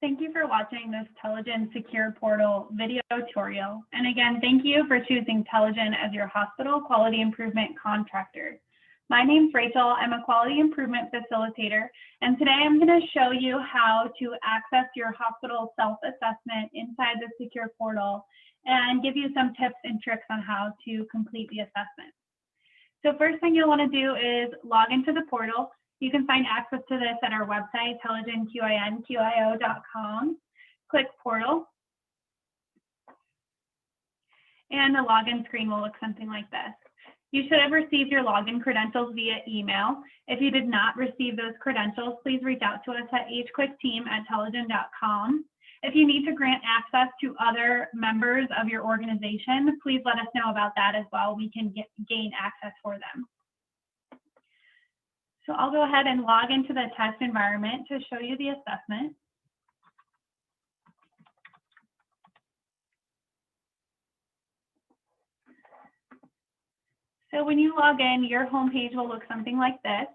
Thank you for watching this Telligen Secure Portal video tutorial. And again, thank you for choosing Telligen as your hospital quality improvement contractor. My name's Rachel. I'm a quality improvement facilitator. And today I'm going to show you how to access your hospital self-assessment inside the Secure Portal and give you some tips and tricks on how to complete the assessment. So first thing you'll want to do is log into the portal. You can find access to this at our website, Telligen QIN-QIO.com. Click Portal. And the login screen will look something like this. You should have received your login credentials via email. If you did not receive those credentials, please reach out to us at HQIC@telligen.com. If you need to grant access to other members of your organization, please let us know about that as well. We can gain access for them. So I'll go ahead and log into the test environment to show you the assessment. So when you log in, your homepage will look something like this.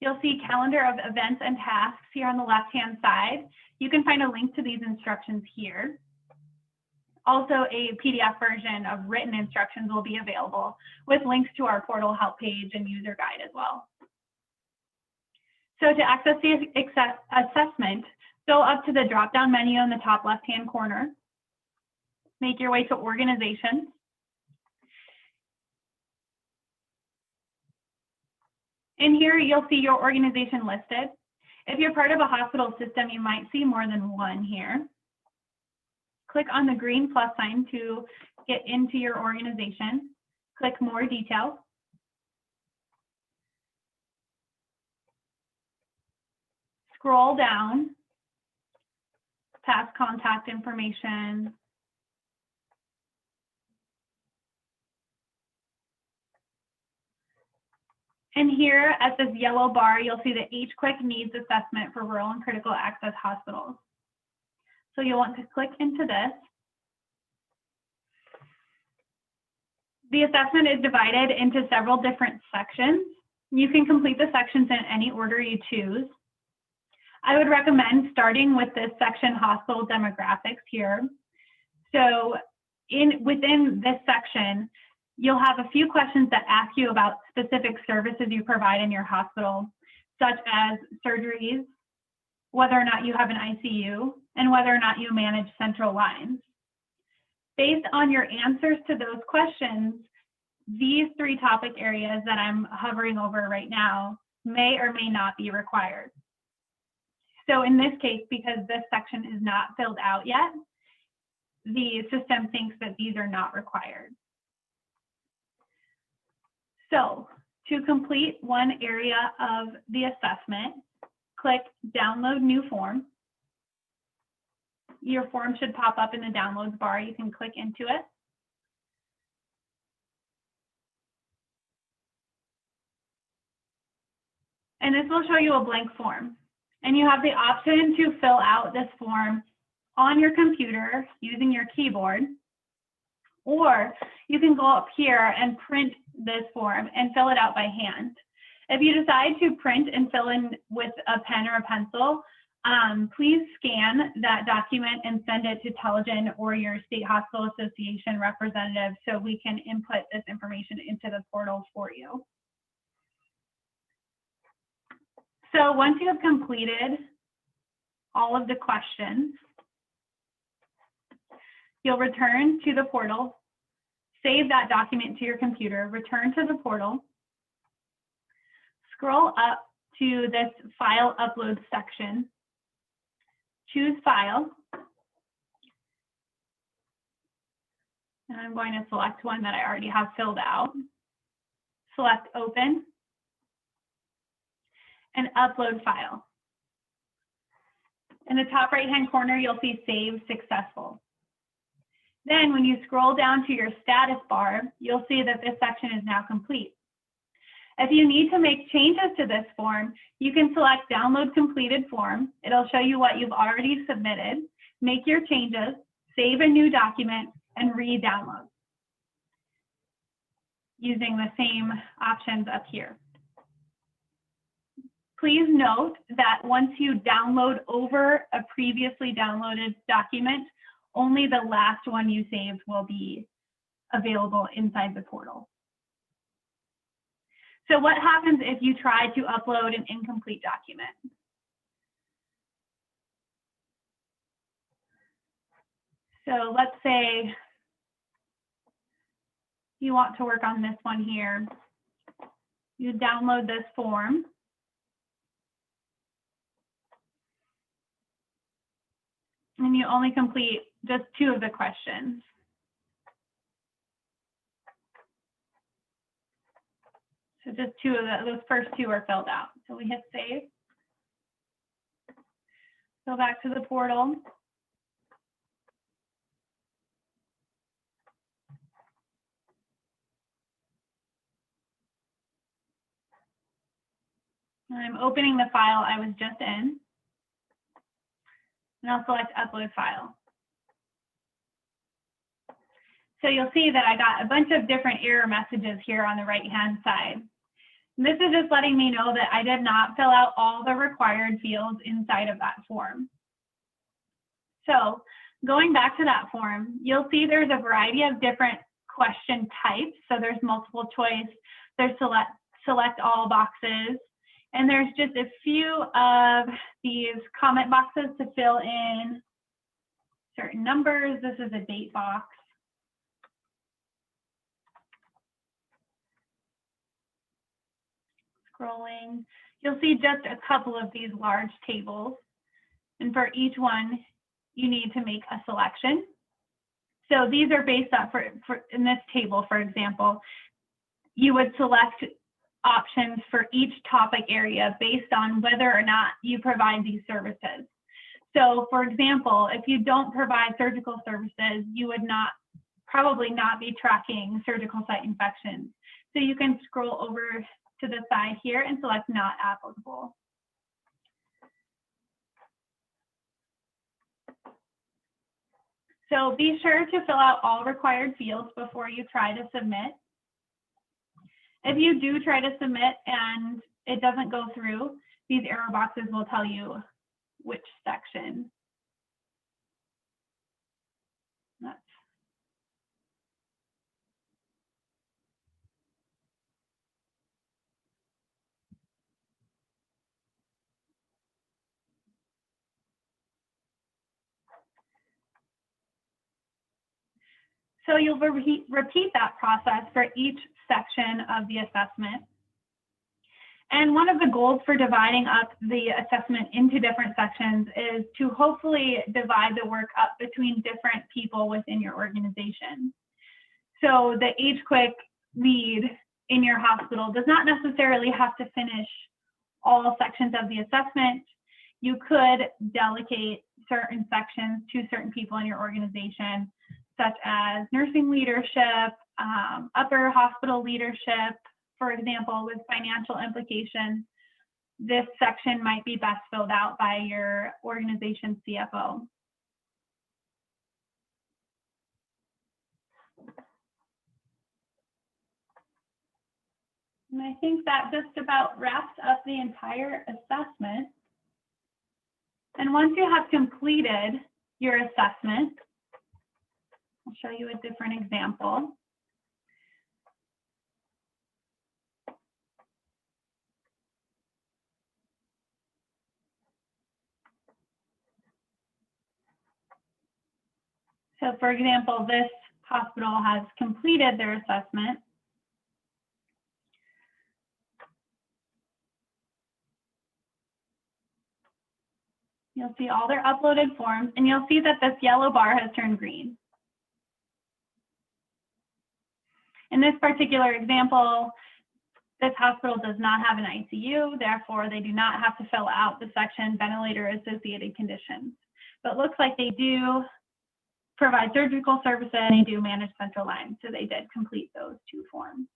You'll see calendar of events and tasks here on the left-hand side. You can find a link to these instructions here. Also, a PDF version of written instructions will be available with links to our portal help page and user guide as well. So to access the assessment, go up to the drop-down menu in the top left-hand corner. Make your way to Organizations. In here, you'll see your organization listed. If you're part of a hospital system, you might see more than one here. Click on the green plus sign to get into your organization. Click More Details. Scroll down past contact information. And here at this yellow bar, you'll see the HQIC Needs Assessment for Rural and Critical Access Hospitals. So you'll want to click into this. The assessment is divided into several different sections. You can complete the sections in any order you choose. I would recommend starting with this section, Hospital Demographics here. So within this section, you'll have a few questions that ask you about specific services you provide in your hospital, such as surgeries, whether or not you have an ICU, and whether or not you manage central lines. Based on your answers to those questions, these three topic areas that I'm hovering over right now may or may not be required. So in this case, because this section is not filled out yet, the system thinks that these are not required. So to complete one area of the assessment, click Download New Form. Your form should pop up in the downloads bar. You can click into it. And this will show you a blank form. And you have the option to fill out this form on your computer using your keyboard, or you can go up here and print this form and fill it out by hand. If you decide to print and fill in with a pen or a pencil, please scan that document and send it to Telligen or your state hospital association representative so we can input this information into the portal for you. So once you have completed all of the questions, you'll return to the portal, save that document to your computer, return to the portal, scroll up to this File Upload section, choose File, and I'm going to select one that I already have filled out, select Open, and Upload File. In the top right-hand corner, you'll see Save Successful. Then when you scroll down to your status bar, you'll see that this section is now complete. If you need to make changes to this form, you can select Download Completed Form. It'll show you what you've already submitted. Make your changes, save a new document, and re-download using the same options up here. Please note that once you download over a previously downloaded document, only the last one you saved will be available inside the portal. So what happens if you try to upload an incomplete document? So let's say you want to work on this one here. You download this form. And you only complete just 2 of the questions. So just 2 of those first 2 are filled out. So we hit save. Go back to the portal. And I'm opening the file I was just in. And I'll select upload file. So you'll see that I got a bunch of different error messages here on the right-hand side. And this is just letting me know that I did not fill out all the required fields inside of that form. So going back to that form, you'll see there's a variety of different question types. So there's multiple choice, there's select all boxes, and there's just a few of these comment boxes to fill in certain numbers. This is a date box. Scrolling, you'll see just a couple of these large tables. And for each one, you need to make a selection. So these are based on, in this table, for example, you would select options for each topic area based on whether or not you provide these services. So for example, if you don't provide surgical services, you would probably not be tracking surgical site infections. So you can scroll over to the side here and select not applicable. So be sure to fill out all required fields before you try to submit. If you do try to submit and it doesn't go through, these error boxes will tell you which section. So you'll repeat that process for each section of the assessment. And one of the goals for dividing up the assessment into different sections is to hopefully divide the work up between different people within your organization. So the HQIC lead in your hospital does not necessarily have to finish all sections of the assessment. You could delegate certain sections to certain people in your organization, such as nursing leadership, upper hospital leadership, for example, with financial implications. This section might be best filled out by your organization's CFO. And I think that just about wraps up the entire assessment. And once you have completed your assessment, I'll show you a different example. So for example, this hospital has completed their assessment. You'll see all their uploaded forms, and you'll see that this yellow bar has turned green. In this particular example, this hospital does not have an ICU, therefore they do not have to fill out the section ventilator-associated conditions. But it looks like they do provide surgical services and they do manage central lines, so they did complete those 2 forms.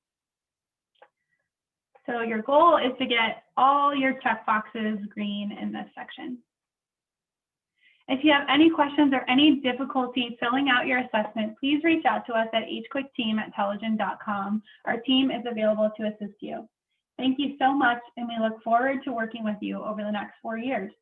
So your goal is to get all your checkboxes green in this section. If you have any questions or any difficulty filling out your assessment, please reach out to us at hquicteam@telligen.com. Our team is available to assist you. Thank you so much, and we look forward to working with you over the next 4 years.